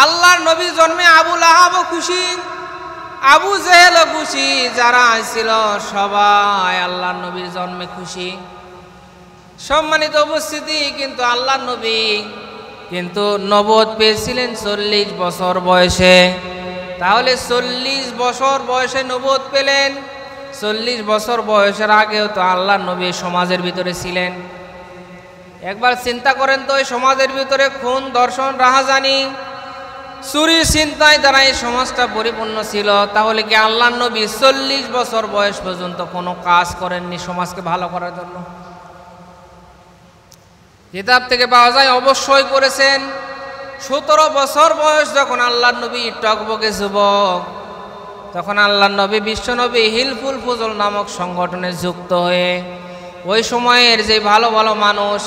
আল্লাহর নবী জন্মে আবু লাহাবও খুশি, আবু জেহেলও খুশি, যারা ছিল সবাই আল্লাহর নবীর জন্মে খুশি। সম্মানিত উপস্থিতি, কিন্তু আল্লাহর নবী কিন্তু নবুয়ত পেয়েছিলেন 40 বছর বয়সে। তাহলে 40 বছর বয়সে নবুয়ত পেলেন, 40 বছর বয়সের আগেও তো আল্লাহর নবী সমাজের ভিতরে ছিলেন। একবার চিন্তা করেন তো, এই সমাজের ভিতরে খুন, ধর্ষণ, রাহাজানি, চুরি, চিন্তায় দ্বারা এই সমাজটা পরিপূর্ণ ছিল। তাহলে কি আল্লাহর নবী 40 বছর বয়স পর্যন্ত কোনো কাজ করেননি সমাজকে ভালো করার জন্য? কিতাব থেকে পাওয়া যায় অবশ্যই করেছেন। 17 বছর বয়স যখন আল্লাহর নবী টকবকে যুবক, তখন আল্লাহর নবী বিশ্বনবী হিলফুল ফুজল নামক সংগঠনে যুক্ত হয়ে ওই সময়ের যে ভালো ভালো মানুষ,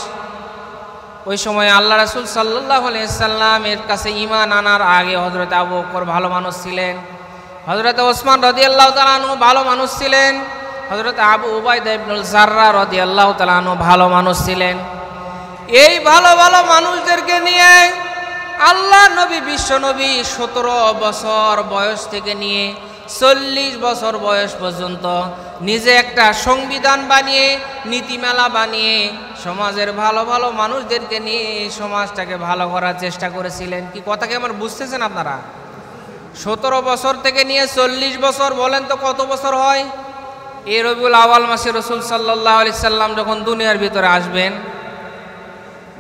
ওই সময় আল্লাহ রাসূল সাল্লাল্লাহু আলাইহি সাল্লামের কাছে ঈমান আনার আগে হযরত আবু বকর ভালো মানুষ ছিলেন, হযরত ওসমান রাদিয়াল্লাহু তাআলা আনহু ভালো মানুষ ছিলেন, হযরত আবু উবাইদা ইবনুল জাররাহ রাদিয়াল্লাহু তাআলা আনহু ভালো মানুষ ছিলেন। এই ভালো ভালো মানুষদেরকে নিয়ে আল্লাহ নবী বিশ্বনবী 17 বছর বয়স থেকে নিয়ে 40 বছর বয়স পর্যন্ত নিজে একটা সংবিধান বানিয়ে, নীতিমালা বানিয়ে সমাজের ভালো ভালো মানুষদেরকে নিয়ে সমাজটাকে ভালো করার চেষ্টা করেছিলেন। কি কথাকে আমার বুঝতেছেন আপনারা? 17 বছর থেকে নিয়ে 40 বছর, বলেন তো কত বছর হয়? এই রবিউল আউয়াল মাসে রাসূল সাল্লাল্লাহু আলাইহি সাল্লাম যখন দুনিয়ার ভিতরে আসবেন,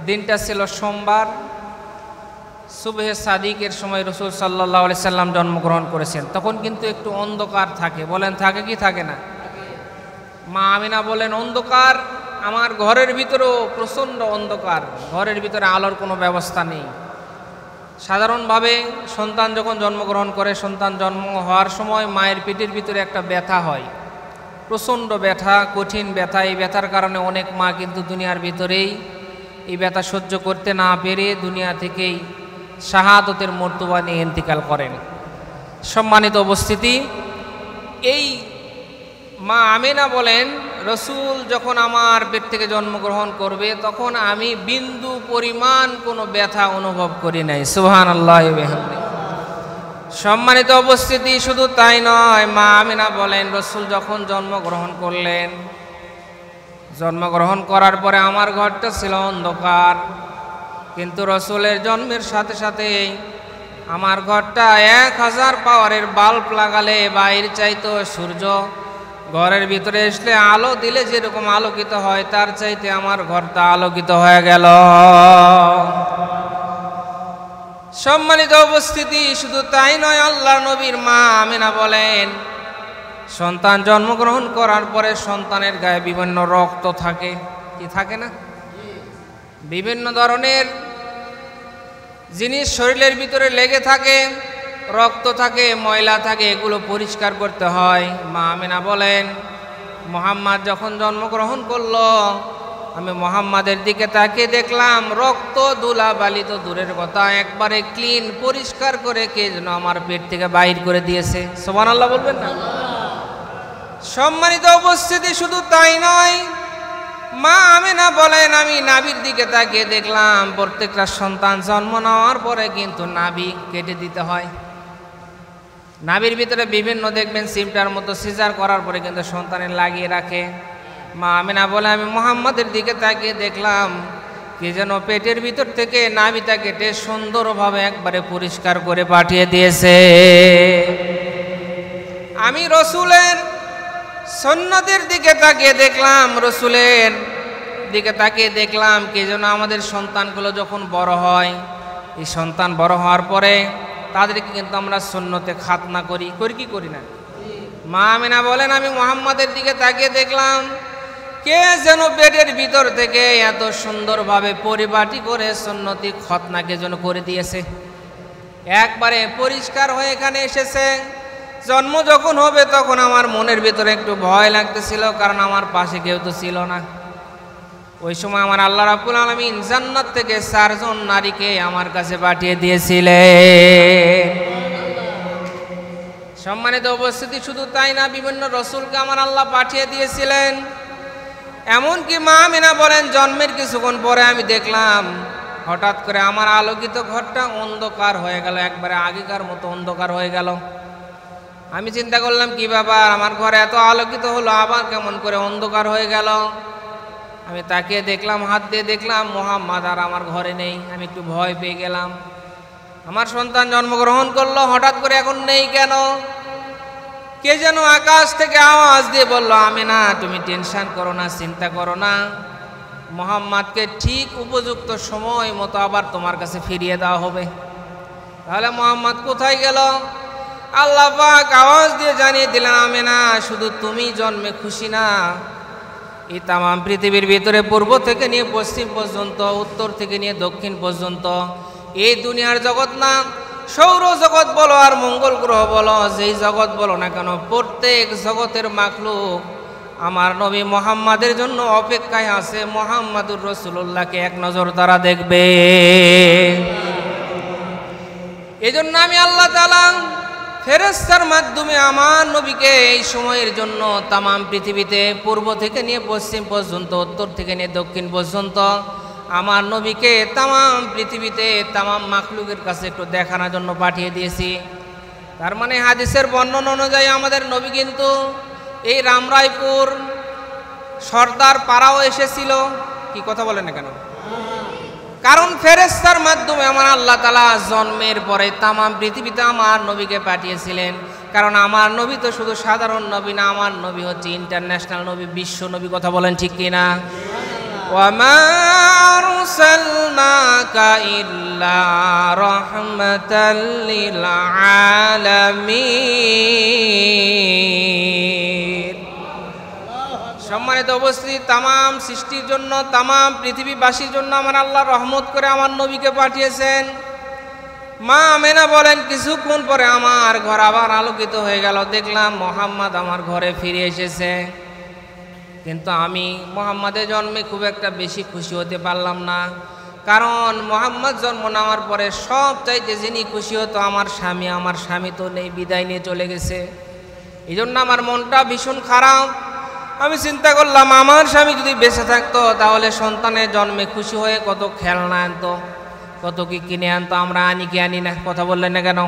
দিনটা ছিল সোমবার, সুবহে সাদিকের সময় রাসূল সাল্লাল্লাহু আলাইহি সাল্লাম জন্মগ্রহণ করেছেন। তখন কিন্তু একটু অন্ধকার থাকে, বলেন থাকে কি থাকে না? মা আমিনা বলেন অন্ধকার, আমার ঘরের ভিতরেও প্রচণ্ড অন্ধকার, ঘরের ভিতরে আলোর কোনো ব্যবস্থা নেই। সাধারণভাবে সন্তান যখন জন্মগ্রহণ করে, সন্তান জন্ম হওয়ার সময় মায়ের পেটের ভিতরে একটা ব্যথা হয়, প্রচণ্ড ব্যথা, কঠিন ব্যথা। এই ব্যথার কারণে অনেক মা কিন্তু দুনিয়ার ভিতরেই এই ব্যথা সহ্য করতে না পেরে দুনিয়া থেকেই শাহাদতের মর্তবা নিয়ে ইন্তিকাল করেন। সম্মানিত উপস্থিতি, এই মা আমিনা বলেন রসুল যখন আমার পেট থেকে জন্মগ্রহণ করবে তখন আমি বিন্দু পরিমাণ কোনো ব্যথা অনুভব করি নাই। সুবহানাল্লাহ ওয়া বিহামদিহি। সম্মানিত উপস্থিতি, শুধু তাই নয়, মা আমিনা বলেন রসুল যখন জন্মগ্রহণ করলেন, জন্মগ্রহণ করার পরে আমার ঘরটা ছিল অন্ধকার, কিন্তু রসুলের জন্মের সাথে সাথে আমার ঘরটা 1000 পাওয়ারের বাল্ব লাগালে বাইর চাইতো সূর্য ঘরের ভিতরে আসলে আলো দিলে যেরকম আলোকিত হয় তার চাইতে আমার ঘরটা আলোকিত হয়ে গেল। সম্মানিত উপস্থিতি, শুধু তাই নয়, আল্লাহর নবীর মা আমিনা বলেন সন্তান জন্মগ্রহণ করার পরে সন্তানের গায়ে বিভিন্ন রক্ত থাকে, কি থাকে না? বিভিন্ন ধরনের জিনিস শরীরের ভিতরে লেগে থাকে, রক্ত থাকে, ময়লা থাকে, এগুলো পরিষ্কার করতে হয়। মা আমিনা বলেন মুহাম্মদ যখন জন্মগ্রহণ করলো, আমি মুহাম্মাদের দিকে তাকিয়ে দেখলাম রক্ত ধুলা বালি তো দূরের কথা, একবারে ক্লিন পরিষ্কার করে কে যেন আমার পেট থেকে বাইর করে দিয়েছে। সুবহানাল্লাহ বলবেন না? সম্মানিত উপস্থিতি, শুধু তাই নয়, মা আমিনা বলেন আমি নাভির দিকে তাকিয়ে দেখলাম প্রত্যেকটা সন্তান জন্ম নেওয়ার পরে কিন্তু নাভি কেটে দিতে হয়। নাভির ভিতরে বিভিন্ন দেখবেন সিমটার মতো সিজার করার পরে কিন্তু সন্তানের লাগিয়ে রাখে। মা আমিনা বলে আমি মুহাম্মাদের দিকে তাকিয়ে দেখলাম কি যেন পেটের ভিতর থেকে নাভিটা কেটে সুন্দরভাবে একবারে পরিষ্কার করে পাঠিয়ে দিয়েছে। আমি রসুলের সুন্নতের দিকে তাকিয়ে দেখলাম, রসুলের দিকে তাকিয়ে দেখলাম কি যেন আমাদের সন্তানগুলো যখন বড় হয়, এই সন্তান বড় হওয়ার পরে তাদেরকে কিন্তু আমরা সুন্নতে খাতনা করি কি করি না? মা আমিনা বলেন আমি মুহাম্মাদের দিকে তাকিয়ে দেখলাম কে যেন পেটের ভিতর থেকে এত সুন্দরভাবে পরিপাটি করে সুন্নতি খতনাকে যেন করে দিয়েছে, একবারে পরিষ্কার হয়ে এখানে এসেছে। জন্ম যখন হবে তখন আমার মনের ভিতরে একটু ভয় লাগতেছিল, কারণ আমার পাশে কেউ তো ছিল না। ওই সময় আমার আল্লাহ রাব্বুল আলামিন জান্নাত থেকে 4 জন নারীকে আমার কাছে পাঠিয়ে দিয়েছিলেন। সম্মানিত উপস্থিতি, শুধু তাই না, বিভিন্ন রসুলকে আমার আল্লাহ পাঠিয়ে দিয়েছিলেন। এমনকি মা আমিনা বলেন জন্মের কিছুক্ষণ পরে আমি দেখলাম হঠাৎ করে আমার আলোকিত ঘরটা অন্ধকার হয়ে গেল, একবারে আগেকার মতো অন্ধকার হয়ে গেল। আমি চিন্তা করলাম কি ব্যাপার, আমার ঘরে এত আলোকিত হলো আবার কেমন করে অন্ধকার হয়ে গেল। আমি তাকিয়ে দেখলাম, হাত দিয়ে দেখলাম মোহাম্মদ আর আমার ঘরে নেই। আমি একটু ভয় পেয়ে গেলাম। আমার সন্তান জন্মগ্রহণ করলো, হঠাৎ করে এখন নেই কেন? কে যেন আকাশ থেকে আওয়াজ দিয়ে বলল, আমিনা তুমি টেনশন করো না, চিন্তা করো না, মোহাম্মদকে ঠিক উপযুক্ত সময় মতো আবার তোমার কাছে ফিরিয়ে দেওয়া হবে। তাহলে মোহাম্মদ কোথায় গেল? আল্লাহ পাক আওয়াজ দিয়ে জানিয়ে দিলেন, আমিনা শুধু তুমি জন্মে খুশি না, এই তামাম পৃথিবীর ভিতরে পূর্ব থেকে নিয়ে পশ্চিম পর্যন্ত, উত্তর থেকে নিয়ে দক্ষিণ পর্যন্ত, এই দুনিয়ার জগৎ না, সৌর জগৎ বলো আর মঙ্গল গ্রহ বলো, যেই জগৎ বলো না কেন, প্রত্যেক জগতের মাখলুক আমার নবী মোহাম্মদের জন্য অপেক্ষায় আছে। মোহাম্মদুর রাসূলুল্লাহকে এক নজর তারা দেখবে। এই জন্য আমি আল্লাহ তাআলা ফেরেশতার মাধ্যমে আমার নবীকে এই সময়ের জন্য তামাম পৃথিবীতে পূর্ব থেকে নিয়ে পশ্চিম পর্যন্ত, উত্তর থেকে নিয়ে দক্ষিণ পর্যন্ত আমার নবীকে তামাম পৃথিবীতে তামাম মাখলুকের কাছে একটু দেখানোর জন্য পাঠিয়ে দিয়েছি। তার মানে হাদিসের বর্ণনা অনুযায়ী আমাদের নবী কিন্তু এই রামরায়পুর সর্দার পাড়াও এসেছিল। কি কথা বলেন না কেন? কারণ ফেরেশতার মাধ্যমে আমার আল্লাহ তাআলা জন্মের পরে তামাম পৃথিবীতে আমার নবীকে পাঠিয়েছিলেন। কারণ আমার নবী তো শুধু সাধারণ নবী না, আমার নবী হচ্ছে ইন্টারন্যাশনাল নবী, বিশ্ব নবী। কথা বলেন ঠিক কিনা? وَمَا أَرْسَلْنَاكَ إِلَّا رَحْمَةً لِلْعَالَمِينَ। সম্মানিত উপস্থিতি, তামাম সৃষ্টির জন্য, তামাম পৃথিবীবাসীর জন্য আমার আল্লাহ রহমত করে আমার নবীকে পাঠিয়েছেন। মা আমেনা বলেন, কিছুক্ষণ পরে আমার ঘর আবার আলোকিত হয়ে গেল, দেখলাম মোহাম্মদ আমার ঘরে ফিরে এসেছে। কিন্তু আমি মোহাম্মদের জন্মে খুব একটা বেশি খুশি হতে পারলাম না। কারণ মোহাম্মদ জন্ম নেওয়ার পরে সব চাইতে যিনি খুশি হতো আমার স্বামী। আমার স্বামী তো নেই, বিদায় নিয়ে চলে গেছে। এই জন্য আমার মনটা ভীষণ খারাপ। আমি চিন্তা করলাম, আমার স্বামী যদি বেঁচে থাকতো তাহলে সন্তানের জন্মে খুশি হয়ে কত খেলনা আনতো, কত কি কিনে আনতো। আমরা আনি কি আনি না? কথা বললেন না কেন?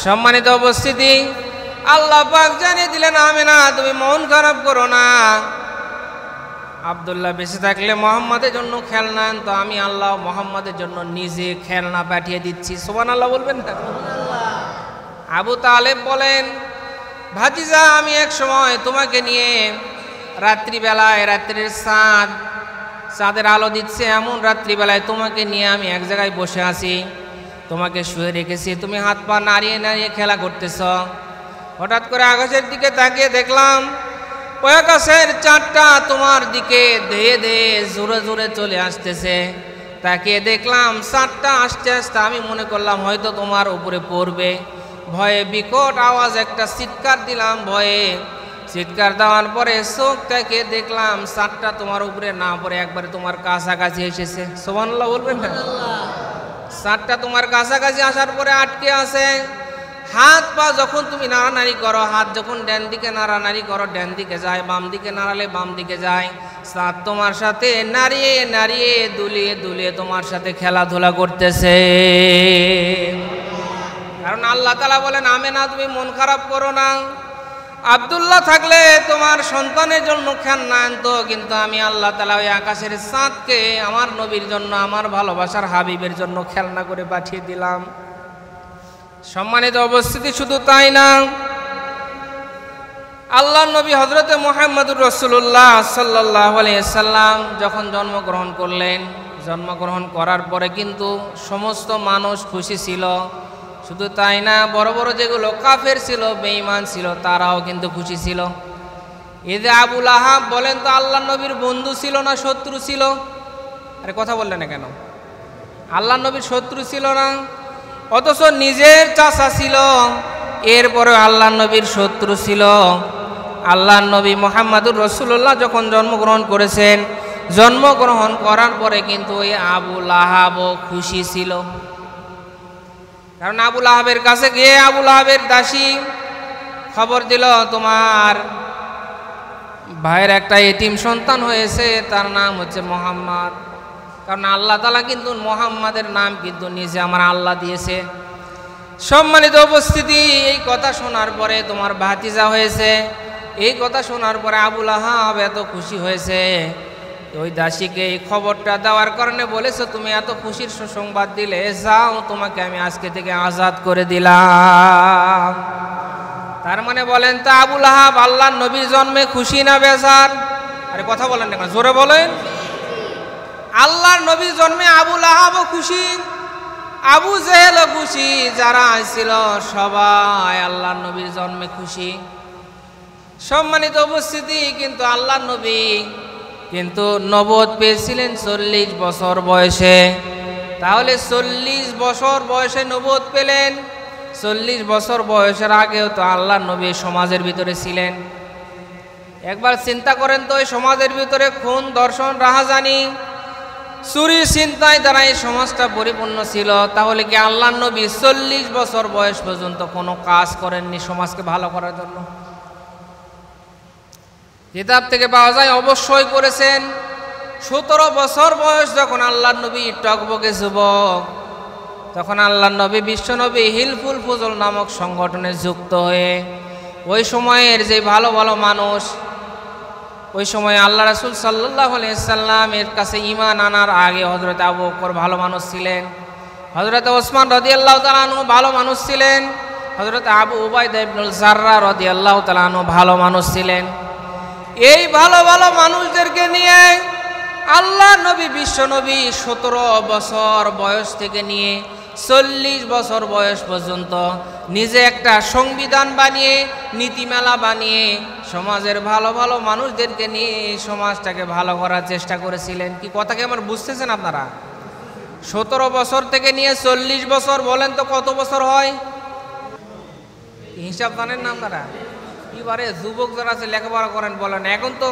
সম্মানিত উপস্থিতি, আল্লাহ পাক জানিয়ে দিলেন, আমিনা তুমি মন খারাপ করো না। আব্দুল্লাহ বেঁচে থাকলে মোহাম্মদের জন্য খেলনা আনতো, আমি আল্লাহ মোহাম্মদের জন্য নিজে খেলনা পাঠিয়ে দিচ্ছি। সুবহানাল্লাহ বলবেন না? আবু তালেব বলেন, ভাতিজা আমি এক সময় তোমাকে নিয়ে রাত্রিবেলায়, রাত্রির চাঁদের আলো দিচ্ছে এমন রাত্রিবেলায় তোমাকে নিয়ে আমি এক জায়গায় বসে আছি, তোমাকে শুয়ে রেখেছি, তুমি হাত পা নাড়িয়ে নাড়িয়ে খেলা করতেছ। হঠাৎ করে আকাশের দিকে তাকিয়ে দেখলাম ওই আকাশের চাঁদটা তোমার দিকে ধেয়ে ধেয়ে জোরে জোরে চলে আসতেছে। তাকিয়ে দেখলাম চাঁদটা আস্তে আস্তে, আমি মনে করলাম হয়তো তোমার উপরে পড়বে। ভয়ে বিকট আওয়াজ একটা চিৎকার দিলাম। ভয়ে চিৎকার দেওয়ার পরে চোখ তাকিয়ে দেখলাম চাঁদটা তোমার উপরে না পড়ে একবারে তোমার কাছাকাছি এসেছে। সুবহানাল্লাহ বলবেন না? চাঁদটা তোমার কাছাকাছি আসার পরে আটকে আছে। হাত পা যখন তুমি নাড়ানাড়ি করো, হাত যখন ডান দিকে নাড়ানাড়ি করো ডান দিকে যায়, বাম দিকে নাড়ালে বাম দিকে যায়। চাঁদ তোমার সাথে নাড়িয়ে নাড়িয়ে দুলিয়ে দুলিয়ে তোমার সাথে খেলাধুলা করতেছে। কারণ আল্লাহ তাআলা বলেন, আমেনা তুমি মন খারাপ করো না। আব্দুল্লাহ থাকলে তোমার সন্তানের জন্য খেলনা আনতো, কিন্তু আমি আল্লাহ তাআলা ওই আকাশের চাঁদকে আমার নবীর জন্য, আমার ভালোবাসার হাবিবের জন্য খেলনা করে পাঠিয়ে দিলাম। সম্মানিত উপস্থিতি, শুধু তাই না, আল্লাহর নবী হযরতে মুহাম্মদুর রাসূলুল্লাহ সাল্লাল্লাহু আলাইহি সাল্লাম যখন জন্মগ্রহণ করলেন, জন্মগ্রহণ করার পরে কিন্তু সমস্ত মানুষ খুশি ছিল। শুধু তাই না, বড় বড় যেগুলো কাফের ছিল, বেঈমান ছিল, তারাও কিন্তু খুশি ছিল। এই যে আবু লাহাব বলেন তো আল্লাহর নবীর বন্ধু ছিল না শত্রু ছিল? আরে কথা বললেন না কেন? আল্লাহর নবীর শত্রু ছিল না, অথচ নিজের চাচা ছিল, এরপরে আল্লাহর নবীর শত্রু ছিল। আল্লাহর নবী মুহাম্মদুর রাসূলুল্লাহ যখন জন্মগ্রহণ করেছেন, জন্মগ্রহণ করার পরে কিন্তু ওই আবু লাহাবও খুশি ছিল। কারণ আবু লাহাবের কাছে গিয়ে আবু লাহাবের দাসী খবর দিল, তোমার ভাইয়ের একটা এতিম সন্তান হয়েছে, তার নাম হচ্ছে মোহাম্মদ। কারণ আল্লাহ তাআলা কিন্তু মুহাম্মাদের নাম কিন্তু নিজে আমার আল্লাহ দিয়েছে। সম্মানিত উপস্থিতি, এই কথা শোনার পরে তোমার ভাতিজা হয়েছে, এই কথা শোনার পরে আবু লাহাব এত খুশি হয়েছে। ওই দাসীকে এই খবরটা দেওয়ার কারণে বলেছে, তুমি এত খুশির সুসংবাদ দিলে, যাও তোমাকে আমি আজকে থেকে আজাদ করে দিলাম। তার মানে বলেন তো আবু লাহাব আল্লাহর নবীর জন্মে খুশি না বেজার? আরে কথা বলেন না, জোরে বলেন। আল্লাহর নবীর জন্মে আবু লাহাবও খুশি, আবু জেহেলও খুশি, যারা ছিল সবাই আল্লাহর নবীর জন্মে খুশি। সম্মানিত উপস্থিতি, কিন্তু আল্লাহর নবী কিন্তু নবুয়ত পেয়েছিলেন 40 বছর বয়সে। তাহলে 40 বছর বয়সে নবুয়ত পেলেন, 40 বছর বয়সের আগেও তো আল্লাহর নবী সমাজের ভিতরে ছিলেন। একবার চিন্তা করেন তো, এই সমাজের ভিতরে খুন, ধর্ষণ, রাহাজানি, চুরি, ছিনতাই দ্বারা এই সমাজটা পরিপূর্ণ ছিল। তাহলে কি আল্লাহর নবী 40 বছর বয়স পর্যন্ত কোনো কাজ করেননি সমাজকে ভালো করার জন্য? কিতাব থেকে পাওয়া যায় অবশ্যই করেছেন। 17 বছর বয়স যখন আল্লাহর নবী টকবকে যুবক, তখন আল্লাহর নবী বিশ্বনবী হিলফুল ফুজল নামক সংগঠনে যুক্ত হয়ে ওই সময়ের যে ভালো ভালো মানুষ, ওই সময় আল্লাহ রাসূল সাল্লাল্লাহু আলাইহি সাল্লামের কাছে ঈমান আনার আগে হযরত আবু বকর ভালো মানুষ ছিলেন, হযরত ওসমান রাদিয়াল্লাহু তাআলা আনহু ভালো মানুষ ছিলেন, হযরত আবু উবাইদা ইবনুল জাররাহ রাদিয়াল্লাহু তাআলা আনহু ভালো মানুষ ছিলেন। এই ভালো ভালো মানুষদেরকে নিয়ে আল্লাহ নবী বিশ্বনবী 17 বছর বয়স থেকে নিয়ে 40 বছর বয়স পর্যন্ত নিজে একটা সংবিধান বানিয়ে, নীতিমালা বানিয়ে সমাজের ভালো ভালো মানুষদেরকে নিয়ে সমাজটাকে ভালো করার চেষ্টা করেছিলেন। কি কথা কি আমার বুঝতেছেন আপনারা? 17 বছর থেকে নিয়ে 40 বছর, বলেন তো কত বছর হয়? হিসাব জানেন না আপনারা? এবারে যুবক যারা আছে লেখাপড়া করেন, বলেন। এখন তো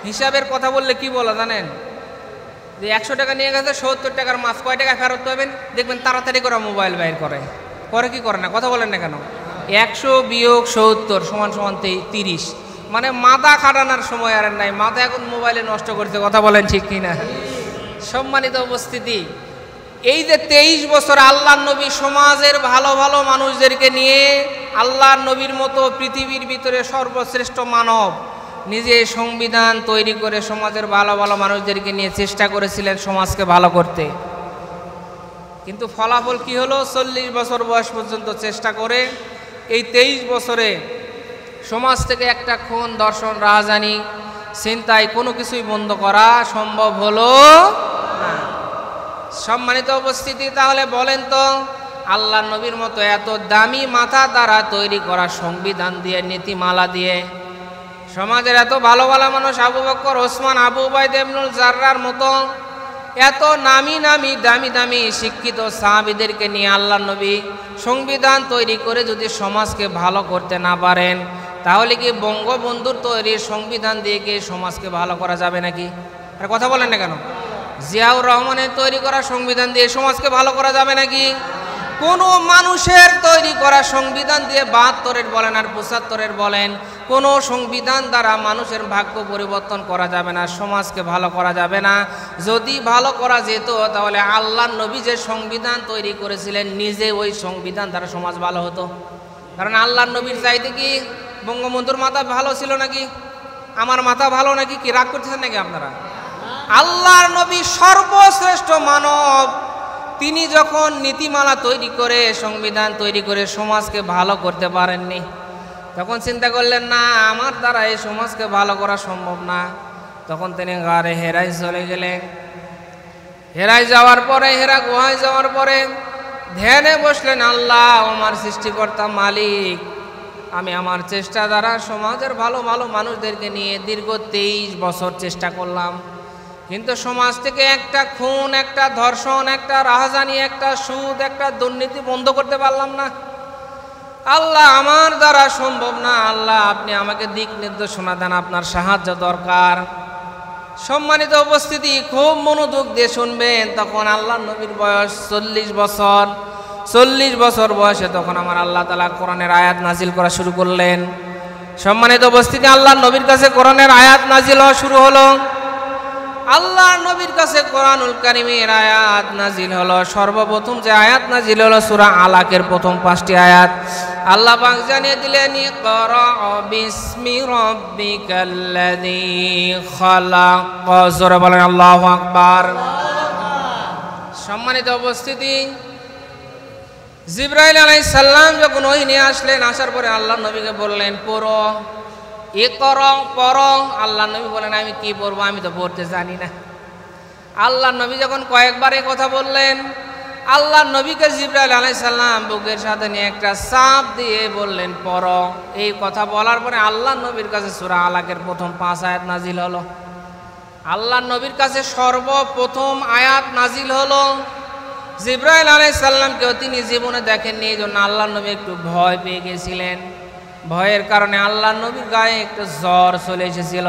হিসাবের কথা বললে কি বলা জানেন? যে 100 টাকা নিয়ে গেছে, 70 টাকার মাছ কয় টাকা ফেরত পাবেন দেখবেন তাড়াতাড়ি করে মোবাইল বাইর করে কি করে না? কথা বলেন না কেন? 100 বিয়োগ 70 সমান সমান 30। মানে মাথা খাটানোর সময় আর নাই, মাথা এখন মোবাইলে নষ্ট করছে। কথা বলেন ঠিক কিনা? সম্মানিত উপস্থিতি, এই যে 23 বছর আল্লাহর নবী সমাজের ভালো ভালো মানুষদেরকে নিয়ে, আল্লাহর নবীর মতো পৃথিবীর ভিতরে সর্বশ্রেষ্ঠ মানব, নিজে সংবিধান তৈরি করে সমাজের ভালো ভালো মানুষদেরকে নিয়ে চেষ্টা করেছিলেন সমাজকে ভালো করতে। কিন্তু ফলাফল কি হলো? 40 বছর বয়স পর্যন্ত চেষ্টা করে এই 23 বছরে সমাজ থেকে একটা খুন, ধর্ষণ, রাহাজানি, ছিনতাই কোনো কিছুই বন্ধ করা সম্ভব হলো না। সম্মানিত উপস্থিতি, তাহলে বলেন তো আল্লাহর নবীর মতো এত দামি মাথা দ্বারা তৈরি করা সংবিধান দিয়ে, নীতিমালা দিয়ে সমাজের এত ভালো ভালো মানুষ, আবু বকর, ওসমান, আবু উবাইদা ইবনুল জাররাহর মতো এত নামি নামি দামি দামি শিক্ষিত সাহাবীদেরকে নিয়ে আল্লাহর নবী সংবিধান তৈরি করে যদি সমাজকে ভালো করতে না পারেন, তাহলে কি বঙ্গবন্ধুর তৈরি সংবিধান দিয়ে কি সমাজকে ভালো করা যাবে নাকি? আর কথা বলেন না কেন? জিয়াউর রহমানের তৈরি করা সংবিধান দিয়ে সমাজকে ভালো করা যাবে নাকি? কোনো মানুষের তৈরি করা সংবিধান দিয়ে 72-এর বলেন আর 75-এর বলেন, কোনো সংবিধান দ্বারা মানুষের ভাগ্য পরিবর্তন করা যাবে না, সমাজকে ভালো করা যাবে না। যদি ভালো করা যেত তাহলে আল্লাহর নবী যে সংবিধান তৈরি করেছিলেন নিজে, ওই সংবিধান দ্বারা সমাজ ভালো হতো। কারণ আল্লাহর নবীর চাইতে কি বঙ্গবন্ধুর মাথা ভালো ছিল নাকি? আমার মাথা ভালো নাকি? কি রাগ করতেছেন নাকি আপনারা? আল্লাহর নবী সর্বশ্রেষ্ঠ মানব, তিনি যখন নীতিমালা তৈরি করে, সংবিধান তৈরি করে সমাজকে ভালো করতে পারেননি, তখন চিন্তা করলেন না আমার দ্বারা এই সমাজকে ভালো করা সম্ভব না। তখন তিনি গারে হেরায় চলে গেলেন। হেরায় যাওয়ার পরে, হেরা গুহায় যাওয়ার পরে ধ্যানে বসলেন। আল্লাহ আমার সৃষ্টিকর্তা মালিক, আমি আমার চেষ্টা দ্বারা সমাজের ভালো ভালো মানুষদেরকে নিয়ে দীর্ঘ 23 বছর চেষ্টা করলাম, কিন্তু সমাজ থেকে একটা খুন, একটা ধর্ষণ, একটা রাহাজানি, একটা সুদ, একটা দুর্নীতি বন্ধ করতে পারলাম না। আল্লাহ আমার দ্বারা সম্ভব না, আল্লাহ আপনি আমাকে দিক নির্দেশনা দেন, আপনার সাহায্য দরকার। সম্মানিত উপস্থিতি, খুব মনোযোগ দিয়ে শুনবেন। তখন আল্লাহ নবীর বয়স 40 বছর। 40 বছর বয়সে তখন আমার আল্লাহ তাআলা কোরআনের আয়াত নাজিল করা শুরু করলেন। সম্মানিত উপস্থিতি, আল্লাহ নবীর কাছে কোরআনের আয়াত নাজিল হওয়া শুরু হলো। আল্লাহ নবীর কাছে কোরআনুল কারীমের আয়াত নাজিল হলো। সর্বপ্রথম যে আয়াত নাজিল হলো সূরা আলাকের প্রথম 5টি আয়াত। আল্লাহ পাক জানিয়ে দিলেন, ইকরা বিসমি রাব্বিকাল্লাযী খালাক। জোরে বলেন আল্লাহু আকবার। সম্মানিত উপস্থিতি, জিবরাইল আলাইহিস সালাম যখন ওহী নিয়ে আসলেন, আসার পরে আল্লাহ নবীকে বললেন, পড়ো, ইকরা, পড়ো। আল্লাহ নবী বলেন, আমি কি পড়বো, আমি তো পড়তে জানি না। আল্লাহ নবী যখন কয়েকবার এই কথা বললেন, আল্লাহ নবীকে জিবরাইল আলাইহিস সালাম বুকের সাথে নিয়ে একটা চাপ দিয়ে বললেন, পড়ো। এই কথা বলার পরে আল্লাহ নবীর কাছে সূরা আলাকের প্রথম 5 আয়াত নাজিল হলো। আল্লাহ নবীর কাছে সর্বপ্রথম আয়াত নাজিল হলো। জিবরাইল আলাইহিস সালামকেও তিনি জীবনে দেখেননি, এই জন্য আল্লাহ নবী একটু ভয় পেয়ে গেছিলেন। ভয়ের কারণে আল্লাহ নবীর গায়ে একটু জ্বর চলে এসেছিল।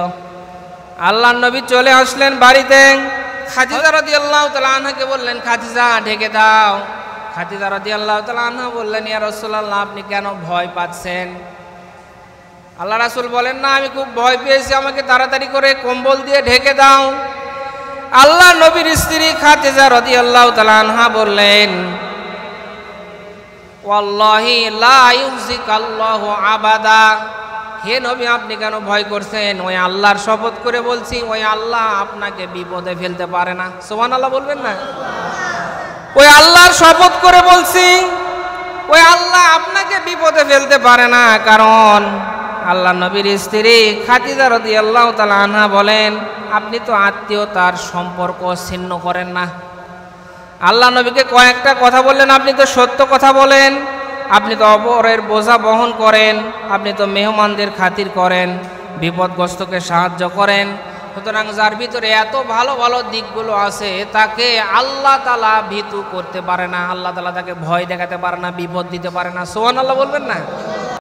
আল্লাহ নবী চলে আসলেন বাড়িতে। খাদিজা রাদিয়াল্লাহু তাআলা আনহাকে বললেন, খাদিজা ঢেকে দাও। খাদিজা রাদিয়াল্লাহু তাআলা আনহা বললেন, ইয়া রাসূলুল্লাহ, আপনি কেন ভয় পাচ্ছেন? আল্লাহ রাসূল বলেন, না, আমি খুব ভয় পেয়েছি, আমাকে তাড়াতাড়ি করে কম্বল দিয়ে ঢেকে দাও। আল্লাহ নবীর স্ত্রী খাদিজা রাদিয়াল্লাহু তাআলা আনহা বললেন, ওয়াল্লাহি লা ইউযিকাল্লাহু আবাদা। হে নবী, আপনি কেন ভয় করছেন? ওই আল্লাহর শপথ করে বলছি, ওই আল্লাহ আপনাকে বিপদে ফেলতে পারে না। সুবহানাল্লাহ বলবেন না? ওই আল্লাহর শপথ করে বলছি, ওই আল্লাহ আপনাকে বিপদে ফেলতে পারে না। কারণ আল্লাহ নবীর স্ত্রী খাদিজা রাদিয়াল্লাহু তাআলা আনহা বলেন, আপনি তো আত্মীয়তার সম্পর্ক ছিন্ন করেন না। আল্লাহ নবীকে কয়েকটা কথা বললেন, আপনি তো সত্য কথা বলেন, আপনি তো অপরের বোঝা বহন করেন, আপনি তো মেহমানদের খাতির করেন, বিপদগ্রস্তকে সাহায্য করেন। সুতরাং যার ভিতরে এত ভালো ভালো দিকগুলো আছে, তাকে আল্লাহ তাআলা ভীতু করতে পারে না, আল্লাহ তাআলা তাকে ভয় দেখাতে পারে না, বিপদ দিতে পারে না। সুবহানাল্লাহ বলবেন না?